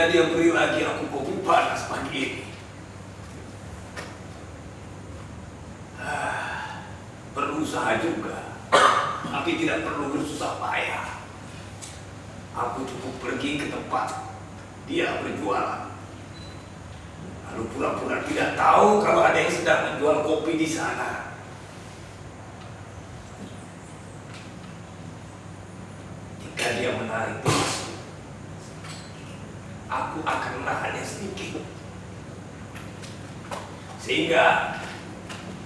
Tidak dia beri lagi aku kopi panas pagi ini. Berusaha juga, tapi tidak perlu bersusah payah. Aku cukup pergi ke tempat dia berjualan. Lalu pura-pura tidak tahu kalau ada yang sedang menjual kopi di sana. Jika dia menarik gelasku, aku akan menahannya sedikit. Sehingga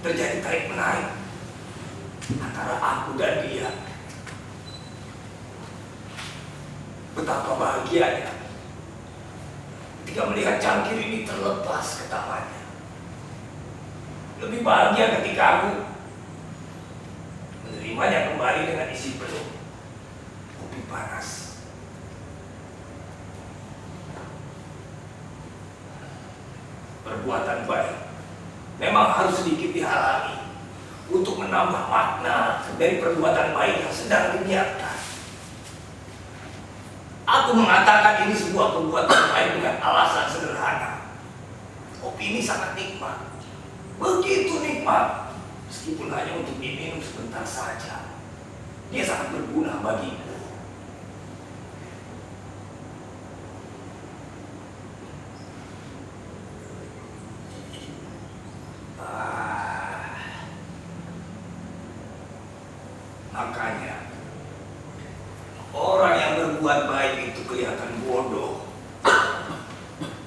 terjadi tarik-menarik antara aku dan dia. Betapa bahagianya ketika melihat cangkir ini terlepas ke tangannya. Lebih bahagia ketika aku menerimanya kembali dengan isi penuh kopi panas. Perbuatan baik memang harus sedikit dihalangi untuk menambah makna dari perbuatan baik yang sedang dibiarkan. Aku mengatakan ini sebuah perbuatan baik dengan alasan sederhana. Kopi ini sangat nikmat, begitu nikmat, meskipun hanya untuk diminum sebentar saja. Dia sangat berguna bagiku. Makanya orang yang berbuat baik itu kelihatan bodoh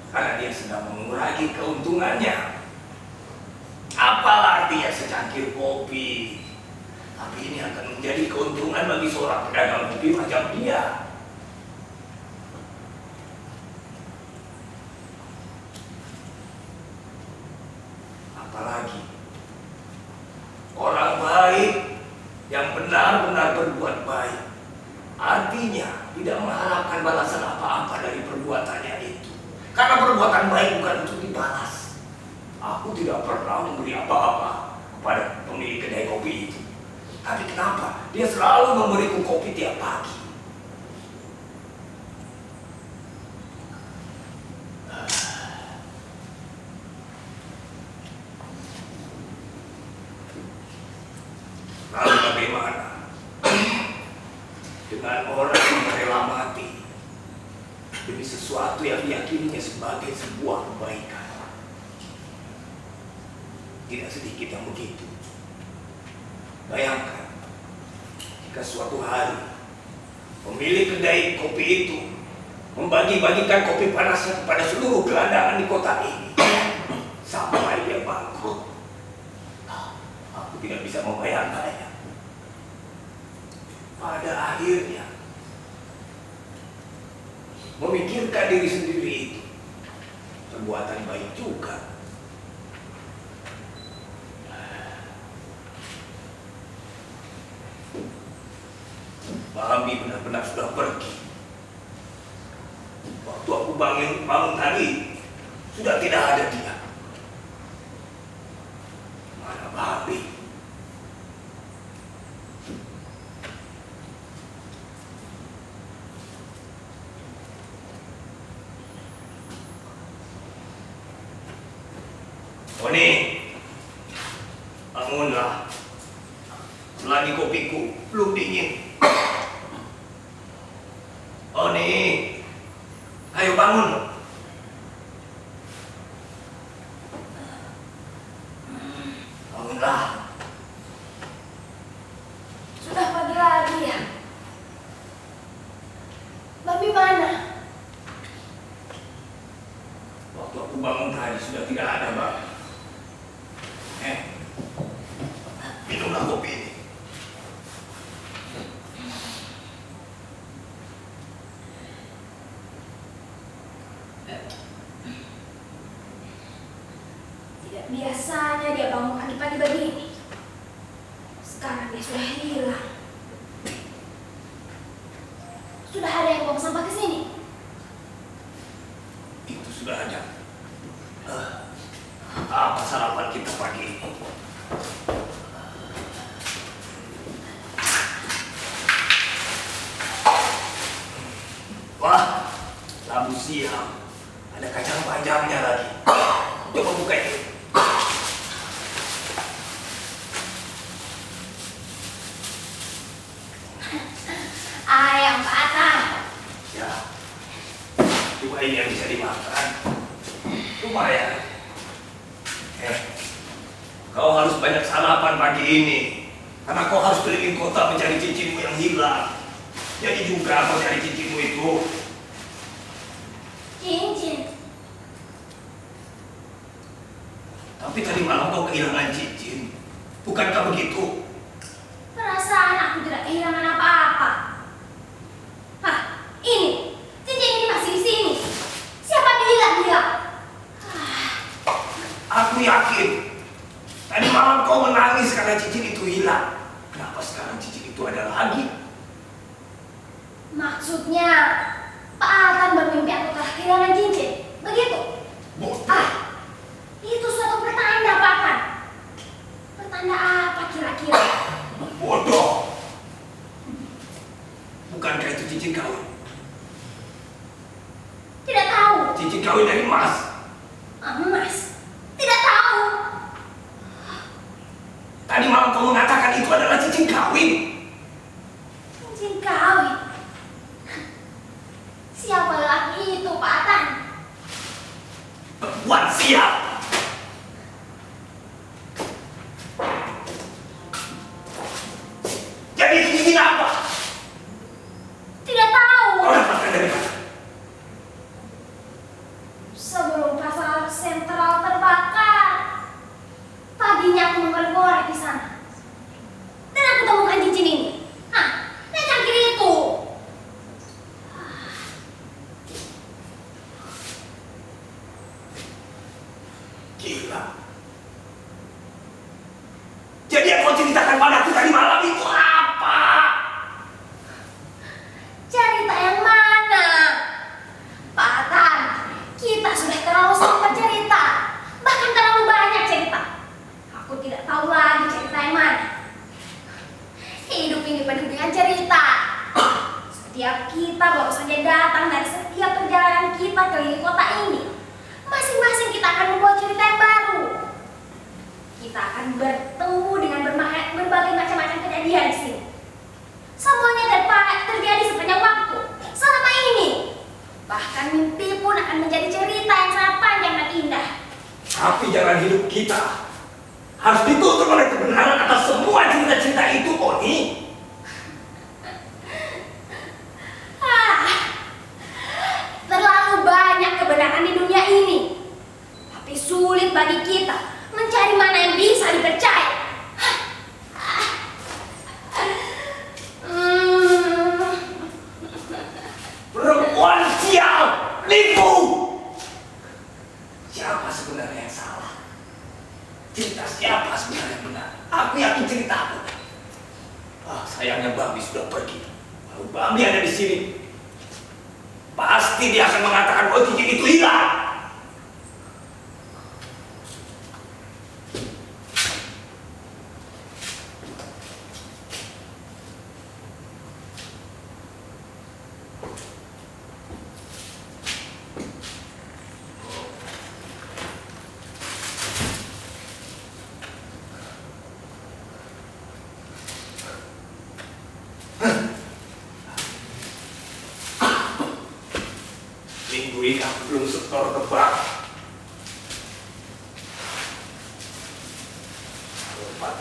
karena dia sedang mengurangi keuntungannya. Apalah artinya secangkir kopi, tapi ini akan menjadi keuntungan bagi seorang pedagang kopi macam dia. Apalagi orang baik yang benar-benar berbuat baik, artinya tidak mengharapkan balasan apa-apa dari perbuatannya itu. Karena perbuatan baik bukan untuk dibalas. Aku tidak pernah memberi apa-apa kepada pemilik kedai kopi itu. Tapi kenapa dia selalu memberiku kopi tiap pagi? Lalu bagaimana dengan orang yang rela mati demi sesuatu yang diyakininya sebagai sebuah kebaikan? Tidak sedikit yang begitu. Bayangkan jika suatu hari pemilik kedai kopi itu membagi-bagikan kopi panasnya kepada seluruh gelandangan di kota ini sampai dia bangkrut. Aku tidak bisa membayangkannya. Pada akhirnya memikirkan diri sendiri itu perbuatan baik juga. Mami benar-benar sudah pergi. Waktu aku bangun tadi sudah tidak ada dia. Mana Babi? Oni, bangunlah. Selagi kopiku belum dingin. Oni, ayo bangun. Bangunlah. Sudah pagi lagi ya? Babi mana? Waktu aku bangun tadi sudah tidak ada, Bang. Minumlah kopi ini. Tidak biasanya dia bangun pagi-pagi begini. Sekarang dia sudah hilang. Sudah ada yang buang sampah ke sini? Itu sudah ada. Apa sarapan kita pagi ini? Wah, labu siam. Eh, kau harus banyak sarapan pagi ini. Karena kau harus keliling kota mencari cincinmu yang hilang. Jadi juga kau cari cincinmu itu. Cincin. Tapi tadi malam kau kehilangan cincin. Bukankah begitu? Perasaan aku tidak kehilangan apa-apa. Hah, ini. Cincin ini masih di sini. Siapa bilang? Aku yakin. Tadi malam kau menangis karena cincin itu hilang. Kenapa sekarang cincin itu ada lagi? Maksudnya, Pak Atan bermimpi aku telah kehilangan cincin. Begitu? Bodoh. Itu suatu pertanda, Pak Atan. Pertanda apa kira-kira? Bodoh. Bukankah itu cincin kawin? Tidak tahu. Cincin kawin dari emas. Emas? Tidak tahu. Tadi malam kau mengatakan itu adalah cincin kawin. Cincin kawin? Siapa lagi itu, Pak Atan? Perempuan siap. Jadi cincin apa? Tidak tahu. Kau dapatkan dari mana? Sebelum pasar sentral terbakar, paginya aku menggorek di sana. Dan aku temukan cincin ini. Hah, dan cangkir itu. Gila. Jadi yang kau ceritakan padaku tadi malam itu apa? Cerita yang mana? Pak Atan, kita sudah terlalu sering bercerita. Bahkan terlalu banyak cerita. Aku tidak tahu lagi cerita yang mana. Hidup ini penuh dengan cerita. Setiap kita baru saja datang dari setiap perjalanan kita keliling kota ini. Masing-masing kita akan membuat cerita yang baru. Kita akan bertemu dengan berbagai macam-macam kejadian di sini. Semuanya terjadi sepanjang waktu selama ini. Bahkan mimpi pun akan menjadi cerita yang sangat panjang dan indah. Tapi jalan hidup kita harus ditutup oleh kebenaran atas semua cerita-cerita itu, Oni. Terlalu banyak kebenaran di dunia ini. Tapi sulit bagi kita mencari mana yang bisa dipercaya. Perempuan sial, nipu. Siapa sebenarnya yang salah? Cerita siapa sebenarnya yang benar? Aku yakin ceritaku. Sayangnya Bambi sudah pergi. Kalau Bambi ada di sini, pasti dia akan mengatakan bahwa cincin itu hilang. Minggu ini aku belum setor tebak.